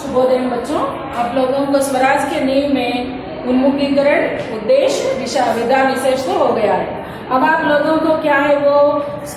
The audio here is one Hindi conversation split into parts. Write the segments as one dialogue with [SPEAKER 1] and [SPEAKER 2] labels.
[SPEAKER 1] शुभोदय बच्चों, आप लोगों को स्वराज के नींव में उन्मुखीकरण, उद्देश्य, दिशा, विधा, विशेष तो हो गया है। अब आप लोगों को क्या है वो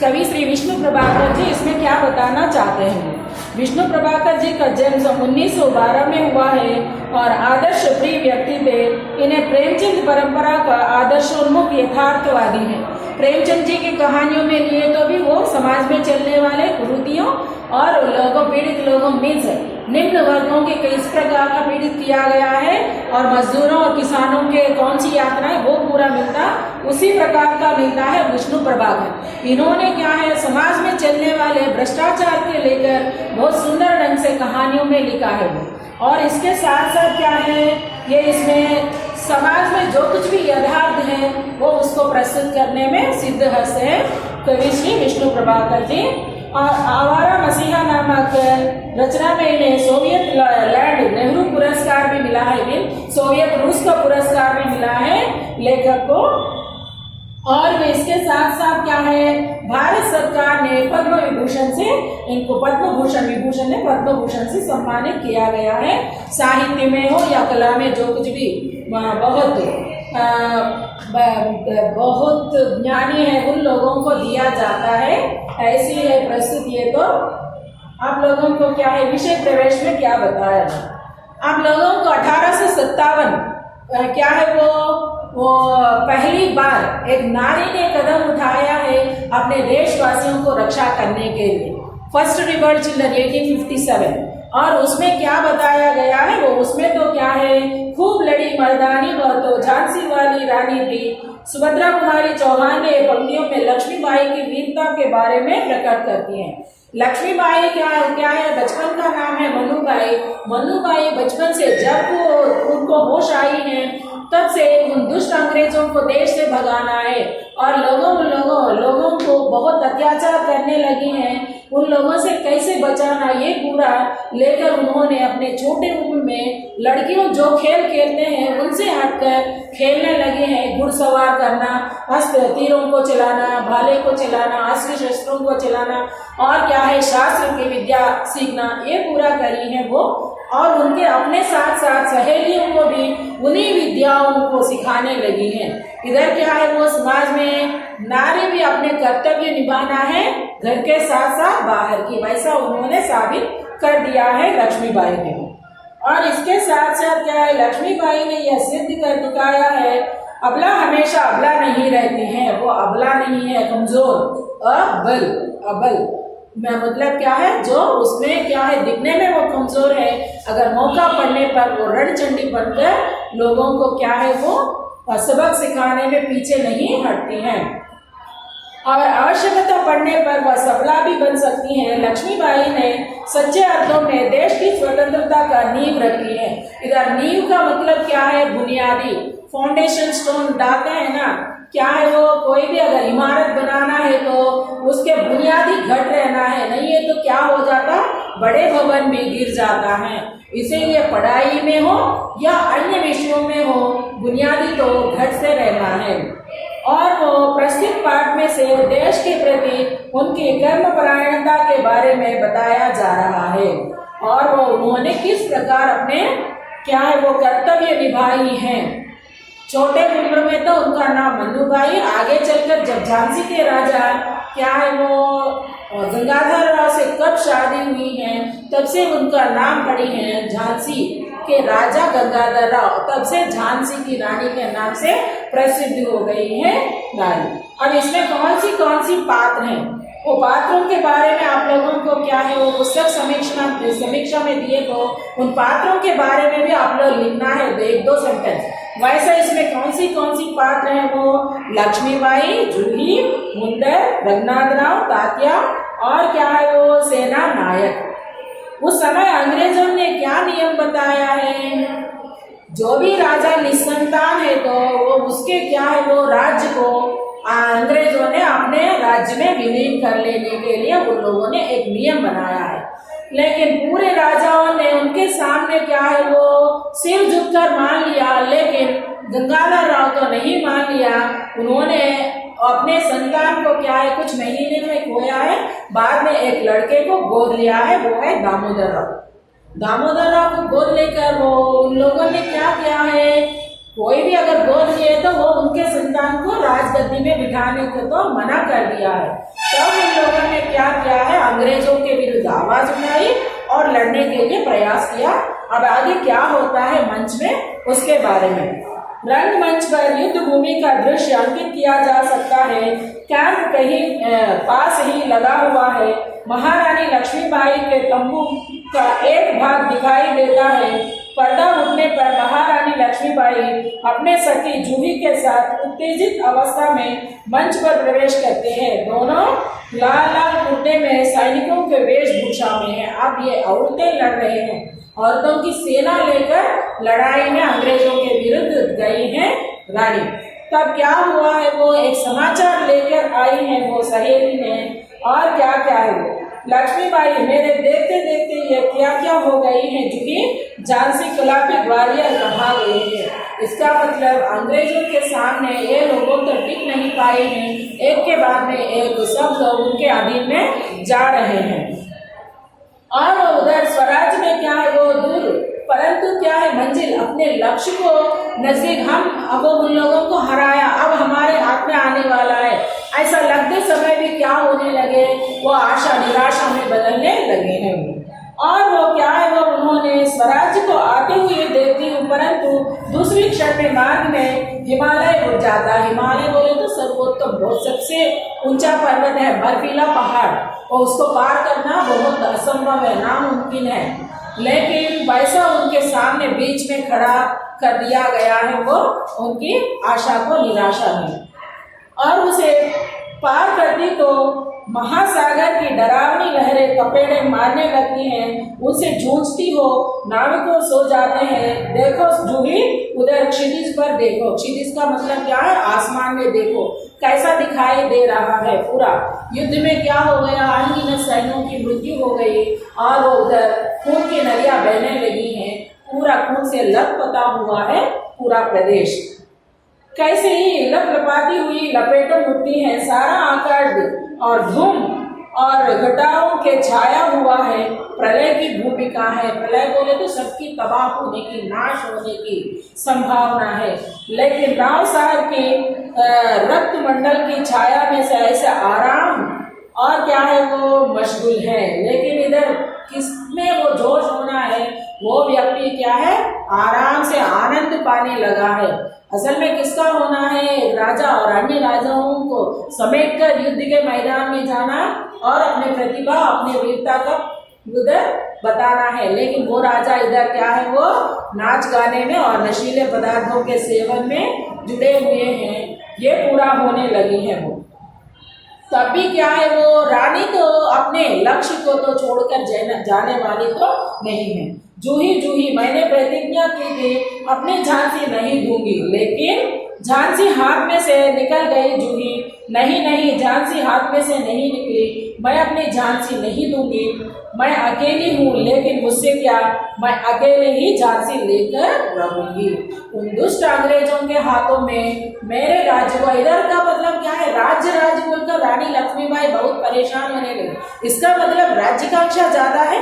[SPEAKER 1] कवि श्री विष्णु प्रभाकर जी इसमें क्या बताना चाहते हैं। विष्णु प्रभाकर जी का जन्म 1912 में हुआ है और आदर्श प्रिय व्यक्ति थे। इन्हें प्रेमचंद परंपरा का आदर्शोन्मुख यथार्थवादी है। प्रेमचंद जी की कहानियों में लिए तो भी वो समाज में चलने वाले कुरीतियों और लोगों पीड़ित लोगों मीन्स निम्न वर्गों के किस प्रकार का पीड़ित किया गया है और मजदूरों और किसानों के कौन सी यात्राएं वो पूरा मिलता उसी प्रकार का मिलता है विष्णु प्रभाकर। इन्होंने क्या है समाज में चलने वाले भ्रष्टाचार के लेकर बहुत सुंदर ढंग से कहानियों में लिखा है वो। और इसके साथ साथ क्या है ये इसमें समाज में जो कुछ भी यथार्थ है वो उसको प्रस्तुत करने में सिद्धहस्त है कवि श्री विष्णु प्रभाकर जी। और आवारा मसीहा नामक रचना में इन्हें सोवियत लैंड नेहरू पुरस्कार भी मिला है। सोवियत रूस का पुरस्कार भी मिला है लेखक को। और इसके साथ साथ क्या है भारत सरकार ने पद्म विभूषण से इनको पद्म भूषण से सम्मानित किया गया है। साहित्य में हो या कला में जो कुछ भी बहुत ज्ञानी है उन लोगों को दिया जाता है। ऐसी है प्रस्तुत। ये तो आप लोगों को क्या है विषय प्रवेश में क्या बताया आप लोगों को 1857 क्या है वो पहली बार एक नारी ने कदम उठाया है अपने देशवासियों को रक्षा करने के लिए। फर्स्ट रिवॉल्ट चिल्ड्रन 1857 और उसमें क्या बताया गया है वो उसमें तो क्या है खूब लड़ी मर्दानी वह तो झांसी वाली रानी थी। सुभद्रा कुमारी चौहान ने पंक्तियों में लक्ष्मीबाई की वीरता के बारे में प्रकट करती हैं। लक्ष्मीबाई क्या है बचपन का नाम है मनुबाई बचपन से जब वो उनको होश आई है तब से उन दुष्ट अंग्रेजों को देश से भगाना है और लोगों को बहुत अत्याचार करने लगी हैं। उन लोगों से कैसे बचाना ये पूरा लेकर उन्होंने अपने छोटे उम्र में लड़कियों जो खेल खेलते हैं उनसे हटकर खेलने लगे हैं। घुड़सवार करना, अस्त्र तीरों को चलाना, भाले को चलाना, अस्त्र शस्त्रों को चलाना और क्या है शास्त्र की विद्या सीखना ये पूरा करी है वो। और उनके अपने साथ साथ सहेलियों को भी उन्हीं विद्याओं को सिखाने लगी हैं। इधर क्या है वो समाज में नारी भी अपने कर्तव्य निभाना है घर के साथ साथ बाहर की, वैसा उन्होंने साबित कर दिया है लक्ष्मीबाई ने। और इसके साथ साथ क्या है लक्ष्मीबाई ने यह सिद्ध कर दिखाया है अबला हमेशा अबला नहीं रहती है। वो अबला नहीं है कमजोर अबल मतलब क्या है जो उसमें क्या है दिखने में वो कमजोर है अगर मौका पड़ने पर वो रणचंडी बनकर लोगों को क्या है वो सबक सिखाने में पीछे नहीं हटती हैं और आवश्यकता पड़ने पर वह सबला भी बन सकती हैं। लक्ष्मीबाई ने सच्चे अर्थों में देश की स्वतंत्रता का नींव रखी है। इधर नींव का मतलब क्या है बुनियादी फाउंडेशन स्टोन डालते हैं ना क्या है वो कोई भी अगर इमारत बनाना है तो उसके बुनियादी घट रहना है, नहीं है तो क्या हो जाता बड़े भवन भी गिर जाता है। इसीलिए पढ़ाई में हो या अन्य विषयों में हो बुनियादी तो घट से रहना है। और वो प्रस्तुत पाठ में से देश के प्रति उनकी कर्मपरायणता के बारे में बताया जा रहा है और वो उन्होंने किस प्रकार अपने क्या है वो कर्तव्य निभाई हैं। छोटे उम्र में तो उनका नाम मनुबाई, आगे चलकर जब झांसी के राजा क्या है वो गंगाधर राव से कब शादी हुई है तब से उनका नाम पड़ी है झांसी के राजा गंगाधर राव, तब से झांसी की रानी के नाम से प्रसिद्ध हो गई है रानी। अब इसमें कौन सी पात्र हैं वो पात्रों के बारे में आप लोगों को क्या है वो पुस्तक समीक्षा में दिए तो उन पात्रों के बारे में भी आप लोग लिखना है 1-2 सेंटेंस। वैसे इसमें कौन सी पात्र हैं वो लक्ष्मीबाई, जूही, मुंडर, रघुनाथ राव, तात्या और क्या है वो सेना नायक। उस समय अंग्रेजों ने क्या नियम बताया है जो भी राजा निसंतान है तो वो उसके क्या है वो राज्य को अंग्रेजों ने अपने राज्य में विलीन कर लेने के लिए उन लोगों ने एक नियम बनाया है। लेकिन पूरे राजाओं ने उनके सामने क्या है वो सिर झुककर मान लिया, लेकिन गंगाधर राव तो नहीं मान लिया। उन्होंने अपने संतान को क्या है कुछ महीने में खोया है, बाद में एक लड़के को गोद लिया है, वो है दामोदर राव। दामोदरा को गोद लेकर वो उन लोगों ने क्या किया है, कोई भी अगर गोद लिए तो वो उनके संतान को राजगद्दी में बिठाने को तो मना कर दिया है। तब उन लोगों ने क्या किया है, अंग्रेजों के विरुद्ध आवाज उठाई और लड़ने के लिए प्रयास किया। अब आगे क्या होता है मंच में, उसके बारे में। रंगमंच पर युद्ध भूमि का दृश्य अंकित किया जा सकता है। कैंप कहीं पास ही लगा हुआ है। महारानी लक्ष्मीबाई के तंबू का एक भाग दिखाई देता है। पर्दा उठने पर महारानी लक्ष्मीबाई अपने सखी जूही के साथ उत्तेजित अवस्था में मंच पर प्रवेश करते हैं। दोनों लाल लाल कुर्ते में सैनिकों के वेशभूषा में हैं। अब ये औरतें लड़ रहे हैं। औरतों की सेना लेकर लड़ाई में अंग्रेजों के विरुद्ध गई हैं रानी। तब क्या हुआ है, वो एक समाचार लेकर आई है वो सहेली ने, और क्या क्या है वो, लक्ष्मीबाई मेरे देखते देखते ये क्या क्या हो गई है जूही, झांसी गुलाबी ग्वालियर कहा गए हैं। इसका मतलब अंग्रेजों के सामने ये लोगों तो टिक नहीं पाए हैं, एक के बाद में एक सब लोग उनके अधीन में जा रहे हैं। और उधर स्वराज में क्या है, वो दूर परंतु क्या है मंजिल, अपने लक्ष्य को नजदीक। हम अब उन लोगों को हराया, अब हमारे हाथ में आने वाला है, ऐसा लगते समय भी क्या होने लगे, वो आशा निराशा में बदलने लगे हैं। और वो क्या है, वो उन्होंने स्वराज्य को आते हुए देखती हूँ, परंतु दूसरी क्षण में मार्ग में हिमालय उठ जाता है। हिमालय बोले तो सर्वोत्तम, बहुत सबसे ऊंचा पर्वत है, बर्फीला पहाड़, और उसको पार करना बहुत असंभव है, नामुमकिन है। लेकिन वैसा उनके सामने बीच में खड़ा कर दिया गया है वो उनकी आशा को निराशा में। और उसे पार करती तो महासागर की डरावनी लहरें कपेड़े मारने लगती हैं, उनसे जूझती हो नाविकों सो जाते हैं। देखो जूही, उधर क्षितिज पर देखो। क्षितिज का मतलब क्या है, आसमान में देखो कैसा दिखाई दे रहा है पूरा। युद्ध में क्या हो गया, अनगिनत सैनिकों की मृत्यु हो गई, और वो उधर खून की नदियां बहने लगी हैं, पूरा खून से लथपथा हुआ है पूरा प्रदेश। कैसे ही लपलपाती हुई लपेटों उठती है, सारा आकाश और धूम और घटाओं के छाया हुआ है। प्रलय की भूमिका है। प्रलय बोले तो सबकी तबाह होने की, नाश होने की संभावना है। लेकिन राव साहब की रक्त मंडल की छाया में से ऐसा आराम और क्या है, वो मशगूल है। लेकिन इधर किसमें वो जोश होना है, वो व्यक्ति क्या है, आराम से आनंद पाने लगा है। असल में किसका होना है, राजा और अन्य राजाओं को समेटकर युद्ध के मैदान में जाना और अपने प्रतिभा, अपने वीरता का उधर बताना है। लेकिन वो राजा इधर क्या है, वो नाच गाने में और नशीले पदार्थों के सेवन में जुड़े हुए हैं। ये पूरा होने लगी है वो। तब भी क्या है, वो रानी तो अपने लक्ष्य को तो छोड़कर जाने वाली तो नहीं है। जूही जूही मैंने प्रतिज्ञा की थी, अपनी झांसी नहीं दूंगी, लेकिन झांसी हाथ में से निकल गई। जूही नहीं नहीं, झांसी हाथ में से नहीं निकली, मैं अपनी झांसी नहीं दूंगी। मैं अकेली हूँ, लेकिन मुझसे क्या, मैं अकेले ही झांसी लेकर रहूंगी। उन दुष्ट अंग्रेजों के हाथों में मेरे राज्य को, इधर का मतलब क्या है, राज्य राज्य बोलकर रानी लक्ष्मीबाई बहुत परेशान होने लगी। इसका मतलब राज्यकांक्षा ज्यादा है,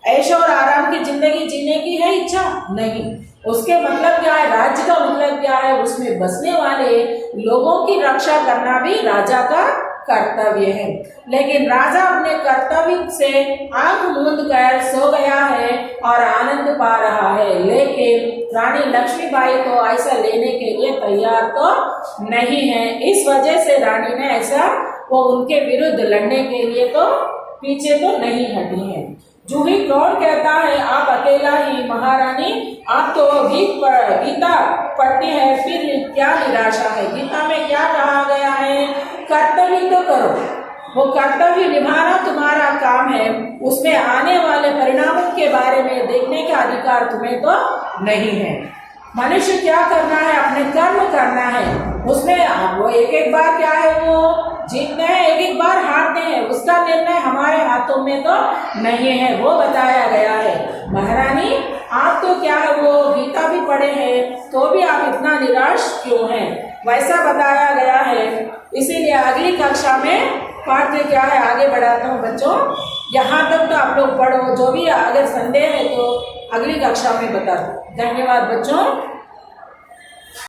[SPEAKER 1] ऐश और आराम की जिंदगी जीने की है इच्छा नहीं। उसके मतलब क्या है, राज्य का मतलब क्या है, उसमें बसने वाले लोगों की रक्षा करना भी राजा का कर्तव्य है। लेकिन राजा अपने कर्तव्य से आंख मूंद कर सो गया है और आनंद पा रहा है। लेकिन रानी लक्ष्मीबाई तो ऐसा लेने के लिए तैयार तो नहीं है। इस वजह से रानी ने ऐसा, वो उनके विरुद्ध लड़ने के लिए तो पीछे तो नहीं हटी है। जूही कौन कहता है आप अकेला ही, महारानी आप तो गीता पढ़ती है, फिर क्या निराशा है। गीता में क्या कहा गया है, कर्तव्य तो करो, वो कर्तव्य निभाना तुम्हारा काम है, उसमें आने वाले परिणामों के बारे में देखने का अधिकार तुम्हें तो नहीं है। मनुष्य क्या करना है, अपने कर्म करना है, उसमें वो एक एक बार क्या है, वो जीतते हैं, एक एक बार हारते हैं, उसका निर्णय हमारे हाथों में तो नहीं है, वो बताया गया है। महारानी आप तो क्या है, वो गीता भी पढ़े हैं, तो भी आप इतना निराश क्यों हैं, वैसा बताया गया है। इसीलिए अगली कक्षा में पाठ में क्या है आगे बढ़ाता हूँ बच्चों। यहाँ तक तो आप लोग पढ़ो, जो भी अगर संदेह है तो अगली कक्षा में बता दो। धन्यवाद बच्चों।